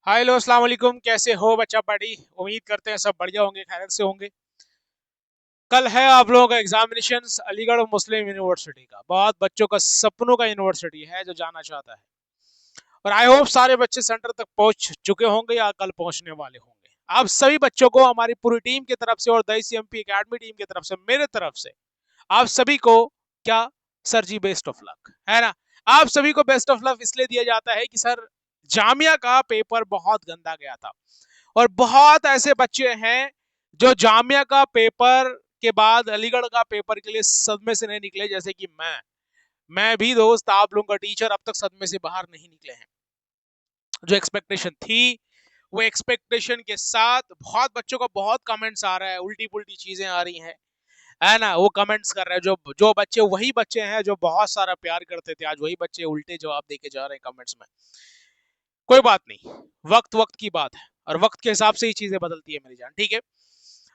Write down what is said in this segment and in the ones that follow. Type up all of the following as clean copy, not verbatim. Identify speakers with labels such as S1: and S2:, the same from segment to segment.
S1: Hi hello अस्सलाम वालेकुम। कैसे हो बच्चा बड़ी? उम्मीद करते हैं सब बढ़िया होंगे, खैरियत से होंगे। कल है आप लोगों का एग्जामिनेशन अलीगढ़ मुस्लिम यूनिवर्सिटी का। बहुत बच्चों का सपनों का यूनिवर्सिटी है जो जाना चाहता है। और आई होप सारे बच्चे सेंटर तक पहुंच चुके होंगे या कल पहुंचने वाले होंगे। आप सभी बच्चों को हमारी पूरी टीम की तरफ से और द सीएमपी एकेडमी टीम की तरफ से, मेरे तरफ से आप सभी को क्या sir ji best of luck, है ना। आप सभी को बेस्ट ऑफ लक इसलिए दिया जाता है कि सर जामिया का पेपर बहुत गंदा गया था और बहुत ऐसे बच्चे हैं जो जामिया का पेपर के बाद अलीगढ़ का पेपर के लिए सदमे से नहीं निकले, जैसे कि मैं भी दोस्त, आप लोगों का टीचर, अब तक सदमे से बाहर नहीं निकले हैं। जो एक्सपेक्टेशन थी वो एक्सपेक्टेशन के साथ बहुत बच्चों का बहुत कमेंट्स आ रहा है, उल्टी पुल्टी चीजें आ रही हैं, है ना। वो कमेंट्स कर रहे हैं जो जो बच्चे, वही बच्चे हैं जो बहुत सारा प्यार करते थे, आज वही बच्चे उल्टे जवाब देके जा रहे हैं कमेंट्स में। कोई बात नहीं, वक्त वक्त की बात है और वक्त के हिसाब से ही चीजें बदलती है मेरी जान, ठीक है।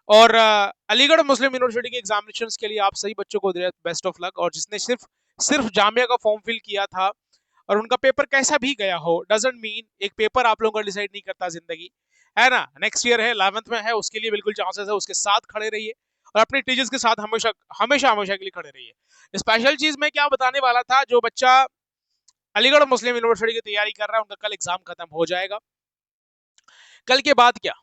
S1: और अलीगढ़ मुस्लिम यूनिवर्सिटी के एग्जामिनेशंस के लिए आप सही बच्चों को बेस्ट ऑफ लक। और जिसने सिर्फ सिर्फ जामिया का फॉर्म फिल किया था और उनका पेपर कैसा भी गया हो, डजेंट मीन एक पेपर आप लोगों का डिसाइड नहीं करता जिंदगी, है ना। नेक्स्ट ईयर है, 11th में है, उसके लिए बिल्कुल चांसेस है, उसके साथ खड़े रहिए और अपने टीचर्स के साथ हमेशा हमेशा हमेशा के लिए खड़े रहिए। स्पेशल चीज मैं क्या बताने वाला था, जो बच्चा अलीगढ़ मुस्लिम यूनिवर्सिटी की तैयारी कर रहा है उनका कल एग्जाम खत्म हो जाएगा। कल के बाद क्या,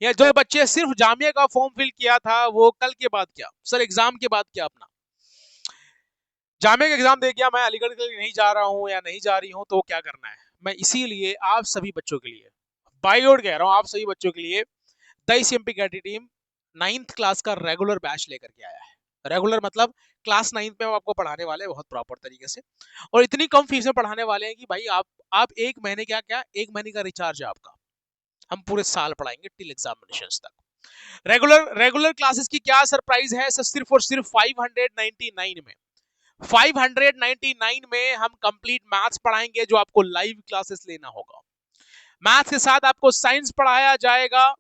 S1: या जो बच्चे सिर्फ जामिया का फॉर्म फिल किया था वो कल के बाद क्या, सर एग्जाम के बाद क्या। अपना जामिया का एग्जाम दे गया, मैं अलीगढ़ के लिए नहीं जा रहा हूँ या नहीं जा रही हूँ, तो क्या करना है। मैं इसीलिए आप सभी बच्चों के लिए बाई गॉड कह रहा हूँ, आप सभी बच्चों के लिए द सीएमपी कैटी टीम 9th क्लास का रेगुलर बैच लेकर के आया है। रेगुलर मतलब क्लास 9th में हम आपको पढ़ाने वाले हैं बहुत प्रॉपर तरीके से, और इतनी कम फीस में पढ़ाने वाले हैं कि भाई आप एक महीने, क्या क्या एक महीने का रिचार्ज है आपका, हम पूरे साल पढ़ाएंगे टिल एग्जामिनेशन तक। रेगुलर रेगुलर क्लासेस की क्या सरप्राइज है सर, सिर्फ और सिर्फ 599 में, 599 में हम कंप्लीट मैथ्स पढ़ाएंगे जो आपको लाइव क्लासेस लेना होगा। मैथ्स के साथ आपको साइंस पढ़ाया जाएगा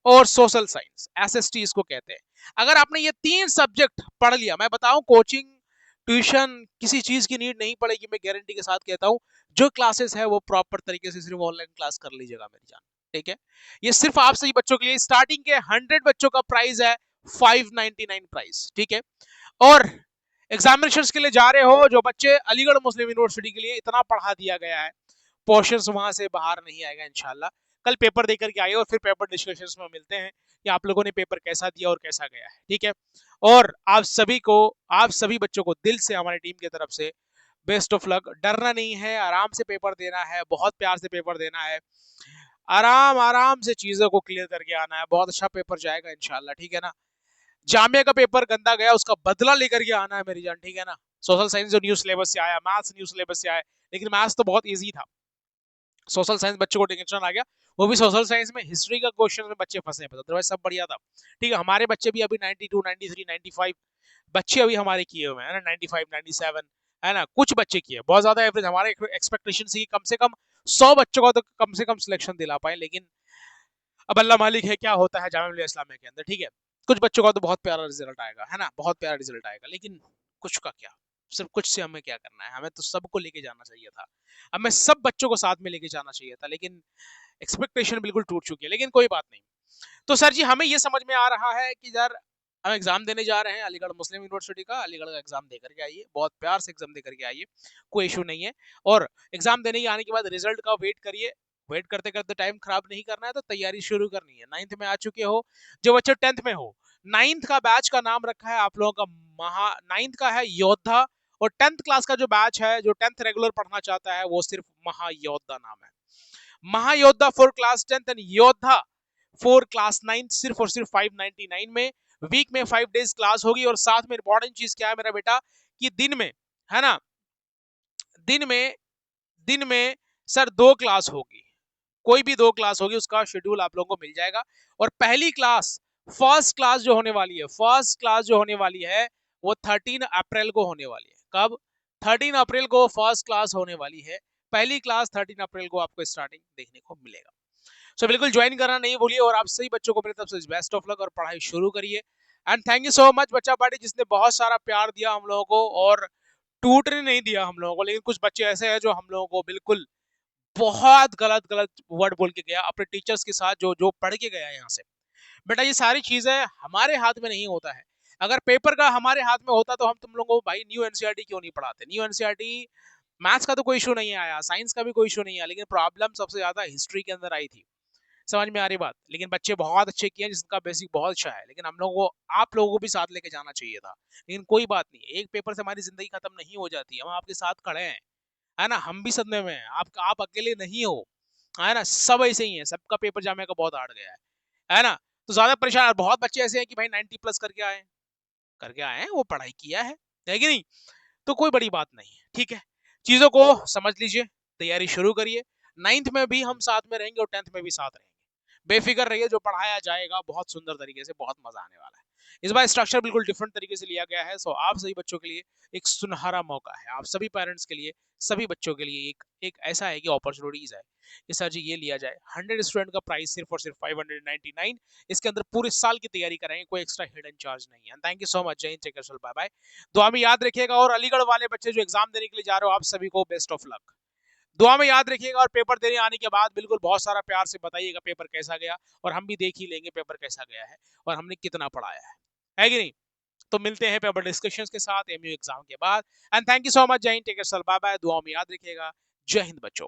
S1: और सोशल साइंस, एसएसटी इसको कहते हैं। अगर आपने ये तीन सब्जेक्ट पढ़ लिया, मैं बताऊं कोचिंग ट्यूशन किसी चीज की नीड नहीं पड़ेगी, मैं गारंटी के साथ कहता हूं। जो क्लासेस है वो प्रॉपर तरीके से सिर्फ ऑनलाइन क्लास कर लीजिएगा मेरी जान, ठीक है। ये सिर्फ आप सही बच्चों के लिए, स्टार्टिंग के 100 बच्चों का प्राइस है 599 प्राइस, ठीक है। और एग्जामिनेशन के लिए जा रहे हो जो बच्चे, अलीगढ़ मुस्लिम यूनिवर्सिटी के लिए इतना पढ़ा दिया गया है, पोर्शंस वहां से बाहर नहीं आएगा इंशाल्लाह। कल पेपर देकर के आइए और फिर पेपर डिस्कशंस में मिलते हैं कि आप लोगों ने पेपर कैसा दिया और कैसा गया है, ठीक है। और आप सभी को, आप सभी बच्चों को दिल से हमारी टीम की तरफ से बेस्ट ऑफ लक। डरना नहीं है, आराम से पेपर देना है, बहुत प्यार से पेपर देना है, आराम आराम से चीजों को क्लियर करके आना है, बहुत अच्छा पेपर जाएगा इंशाल्लाह, ठीक है ना। जामिया का पेपर गंदा गया, उसका बदला लेकर के आना है मेरी जान, ठीक है ना। सोशल साइंस जो न्यू सिलेबस से आया, मैथ्स न्यू सिलेबस से आया, लेकिन मैथ्स तो बहुत ईजी था। सोशल साइंस बच्चों को टेंशन आ गया, वो भी सोशल साइंस में हिस्ट्री का क्वेश्चन में बच्चे फंसे, अदरवाइज सब बढ़िया था, ठीक है। हमारे बच्चे भी अभी 92 93 95 बच्चे अभी हमारे किए हुए हैं ना, 95 97, है ना। कुछ बच्चे किए, बहुत ज्यादा एवरेज हमारे एक्सपेक्टेशन से कम से कम 100 बच्चों का तो कम से कम सिलेक्शन दिला पाए, लेकिन अब अल्लाह मालिक है क्या होता है जामिया मिलिया इस्लामिया के अंदर, ठीक है। कुछ बच्चों का तो बहुत प्यारा रिजल्ट आएगा, है ना, बहुत प्यारा रिजल्ट आएगा, लेकिन कुछ का क्या, सिर्फ कुछ से हमें क्या करना है, हमें तो सबको लेके जाना चाहिए था, हमें सब बच्चों को साथ में लेके जाना चाहिए था, लेकिन एक्सपेक्टेशन बिल्कुल टूट चुकी है, लेकिन कोई बात नहीं। तो सर जी हमें ये समझ में आ रहा है कि यार हम एग्जाम देने जा रहे हैं अलीगढ़ मुस्लिम यूनिवर्सिटी का, अलीगढ़ का एग्जाम दे करके आइए, बहुत प्यार से एग्जाम दे करके आइए, कोई इशू नहीं है। और एग्जाम देने के आने के बाद रिजल्ट का वेट करिए, वेट करते करते टाइम खराब नहीं करना है, तो तैयारी शुरू करनी है। 9th में आ चुके हो, जो बच्चे 10th में हो, 9th का बैच का नाम रखा है आप लोगों का 9th का है योद्धा, और 10th क्लास का जो बैच है, जो 10th रेगुलर पढ़ना चाहता है, वो सिर्फ महायोद्धा नाम है। महायोद्धा फॉर क्लास 10th एंड योद्धा फॉर क्लास 9th, सिर्फ और सिर्फ 599 में। वीक में 5 डेज क्लास होगी, और साथ में इंपॉर्टेंट चीज क्या है मेरा बेटा, कि दिन में, है ना, दिन में दिन में सर 2 क्लास होगी, कोई भी 2 क्लास होगी, उसका शेड्यूल आप लोगों को मिल जाएगा। और पहली क्लास, फर्स्ट क्लास जो होने वाली है, फर्स्ट क्लास जो होने वाली है वो 13 अप्रैल को होने वाली है। कब? 13 अप्रैल को फर्स्ट क्लास होने वाली है, पहली क्लास 13 अप्रैल को आपको स्टार्टिंग देखने को मिलेगा। सो बिल्कुल ज्वाइन करना नहीं भूलिए, और आप सही बच्चों को मेरी तरफ से बेस्ट ऑफ लक और पढ़ाई शुरू करिए। And thank you so much बच्चा पार्टी, जिसने बहुत सारा प्यार दिया हम लोगों को और टूटने नहीं दिया हम लोगों को, लेकिन कुछ बच्चे ऐसे हैं जो हम लोगों को बिल्कुल बहुत गलत गलत वर्ड बोल के गया अपने टीचर्स के साथ, जो जो पढ़ के गया यहाँ से। बेटा ये सारी चीजें हमारे हाथ में नहीं होता है। अगर पेपर का हमारे हाथ में होता तो हम तुम लोगों को भाई न्यू एनसीईआरटी क्यों नहीं पढ़ाते। न्यू एनसीईआरटी मैथ्स का तो कोई इशू नहीं आया, साइंस का भी कोई इशू नहीं आया, लेकिन प्रॉब्लम सबसे ज्यादा हिस्ट्री के अंदर आई थी। समझ में आ रही बात। लेकिन बच्चे बहुत अच्छे किए जिसका बेसिक बहुत अच्छा है, लेकिन हम लोगों को, आप लोगों को भी साथ लेके जाना चाहिए था। लेकिन कोई बात नहीं, एक पेपर से हमारी जिंदगी खत्म नहीं हो जाती, हम आपके साथ खड़े हैं, है ना। हम भी सदमे में हैं, आप अकेले नहीं हो, है ना। सब ऐसे ही है, सबका पेपर जामे का बहुत हार्ड गया है ना। तो ज्यादा परेशान, बहुत बच्चे ऐसे हैं कि भाई 90+ करके आए हैं, वो पढ़ाई किया है कि नहीं। तो कोई बड़ी बात नहीं है, ठीक है। चीजों को समझ लीजिए, तैयारी शुरू करिए। 9th में भी हम साथ में रहेंगे और 10th में भी साथ रहेंगे। बेफिक्र रहिए, जो पढ़ाया जाएगा बहुत सुंदर तरीके से, बहुत मजा आने वाला है। इस बार स्ट्रक्चर बिल्कुल डिफरेंट तरीके से लिया गया है। सो आप सभी बच्चों के लिए एक सुनहरा मौका है, आप सभी पेरेंट्स के लिए, सभी बच्चों के लिए एक एक ऐसा है कि अपॉर्चुनिटीज है कि सर जी ये लिया जाए। 100 स्टूडेंट का प्राइस सिर्फ और सिर्फ 599। इसके अंदर पूरे साल की तैयारी कराएंगे, कोई एक्स्ट्रा हिडन चार्ज नहीं है। थैंक यू सो मच, जय हिंद, टेक केयर, बाय बाय। दुआ में याद रखिएगा, और अलीगढ़ वाले बच्चे जो एग्जाम देने के लिए जा रहे हो, आप सभी को बेस्ट ऑफ लक। दुआ में याद रखिएगा, और पेपर देने आने के बाद बिल्कुल बहुत सारा प्यार से बताइएगा पेपर कैसा गया, और हम भी देख ही लेंगे पेपर कैसा गया है और हमने कितना पढ़ाया है कि नहीं। तो मिलते हैं पेपर डिस्कशंस के साथ एमयू एग्जाम के बाद। And thank you so much, जय हिंद, टेक केयर, बाय बाय। दुआ में याद रखिएगा। जय हिंद बच्चों।